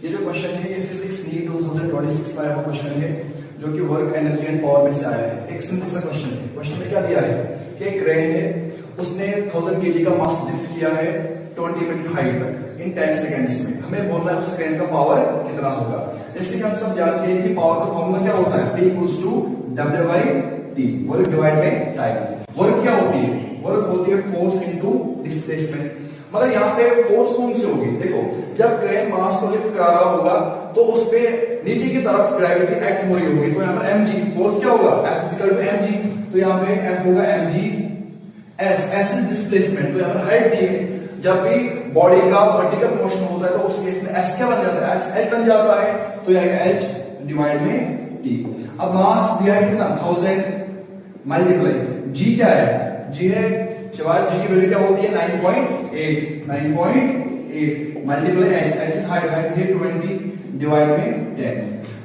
ये जो क्वेश्चन है ये फिजिक्स नीट 2026 का क्वेश्चन है जो कि वर्क एनर्जी एंड पावर में से आया है। एक सिंपल सा क्वेश्चन है। क्वेश्चन में क्या दिया है कि एक क्रेन है, उसने 1000 केजी का मास लिफ्ट किया है 20 मीटर हाइट तक इन 10 सेकंड्स में। हमें बोलना है उस क्रेन का पावर कितना होगा। जैसे कि हम सब जानते हैं कि पावर का फॉर्मूला क्या होता है, P equals to W/T, work divide by time. Work क्या होती है, वर्क होती है फोर्स इनटू डिस्प्लेसमेंट। मतलब यहाँ पे फोर्स कौन सी होगी, देखो जब क्रेन मास को लिफ्ट करा रहा होगा तो उस पे नीचे की तरफ ग्रेविटी एक्ट हो रही होगी, तो यहाँ पर mg फोर्स क्या होगा, F इक्वल टू mg, तो यहाँ पे F होगा mg। S इज डिस्प्लेसमेंट, तो यहाँ पर हाइट दी है। जब भी बॉडी का वर्टिकल मोशन होता है तो उस केस में S क्या बन जाता है, S H बन जाता है, तो यहाँ H डिवाइड में T। अब मास दिया है कितना 1000 मल्टीप्लाई G क्या है, G है जवाब, G की वैल्यू क्या होती है 9.8 मल्टीप्लाई H इज हाइट है 20 डिवाइड में 10।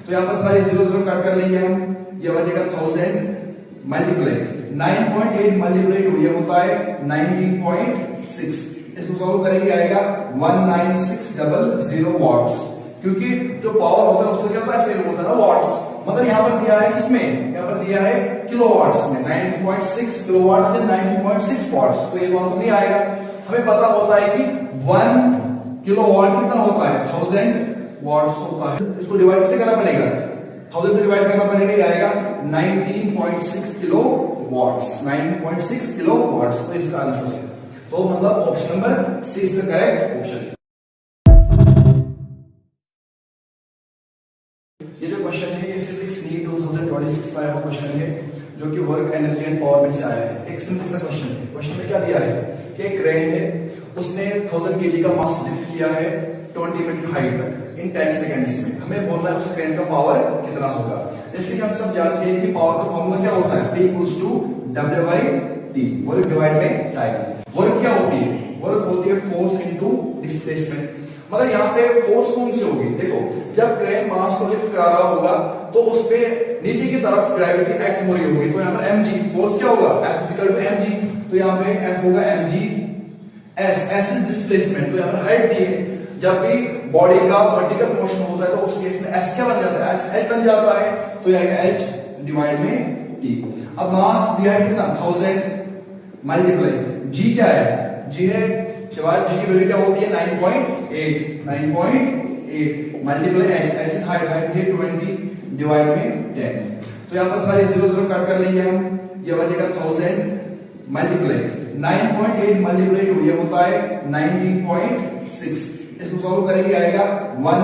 तो यहाँ पर सारे 0 0 कट कर लेंगे हम, ये बचेगा 1000 मल्टीप्लाई 9.8 मल्टीप्लाई 2, ये होता है 19.6। इसको सॉल्व करेंगे आएगा 19600 वॉट्स, क्योंकि जो पावर होता है उसको क्या होता है सेल होता है ना वॉट्स। मगर यहाँ पर दिया है किसमें, यहाँ पर दिया है किलोवाट्स में, 9.6 किलोवाट से 9.6 वॉट्स, तो ये कौन सा नहीं आएगा। हमें पता होता है कि 1 किलोवाट कितना होता है 1000 वॉट्स होता है। इसको डिवाइड से करना पड़ेगा, 1000 से डिवाइड करना पड़ेगा, ये आएगा 19.6 किलो वॉट्स, 19.6 किलो वॉट्स। तो इसका आंसर है, तो मतलब option number C is the correct option. ये जो क्वेश्चन है ये फिजिक्स नीट 2026 का क्वेश्चन है जो कि वर्क एनर्जी एंड पावर में से आया है। एक सिंपल सा क्वेश्चन है। क्वेश्चन में क्या दिया है कि एक क्रेन है, उसने 1000 केजी का मास लिफ्ट किया है 20 मीटर हाइट तक इन 10 सेकंड्स में। हमें बोलना है उस क्रेन का पावर कितना होगा। जैसे कि हम सब जानते हैं कि पावर का फॉर्मूला क्या होता है, P equals to W/T, work divide by time. Work क्या होती है, वर्क होती है फोर्स इनटू डिस्प्लेसमेंट। मगर यहाँ पे फोर्स कौन सी होगी, देखो जब क्रेन मास को लिफ्ट कर रहा होगा तो उस पे नीचे की तरफ ग्रेविटी एक्ट हो रही होगी, तो यहाँ पर mg फोर्स क्या होगा, F इक्वल टू mg, तो यहाँ पे F होगा mg। S इज डिस्प्लेसमेंट, तो यहाँ पर हाइट दी है। जब भी बॉडी का वर्टिकल मोशन होता है तो उस केस में S क्या बन जाता है, S H बन जाता है, तो यहाँ H डिवाइड में T। अब मास दिया है कितना 1000 मल्टीप्लाई G क्या है, G है जवाब, G की वैल्यू क्या होती है 9.8 मल्टीप्लाई H इज हाइट है 20 डिवाइड में 10। तो यहाँ पर सारे 0 0 कट कर लेंगे हम, ये बचेगा 1000 मल्टीप्लाई 9.8 मल्टीप्लाई 2, ये होता है 19.6। इसको सॉल्व करेंगे आएगा 1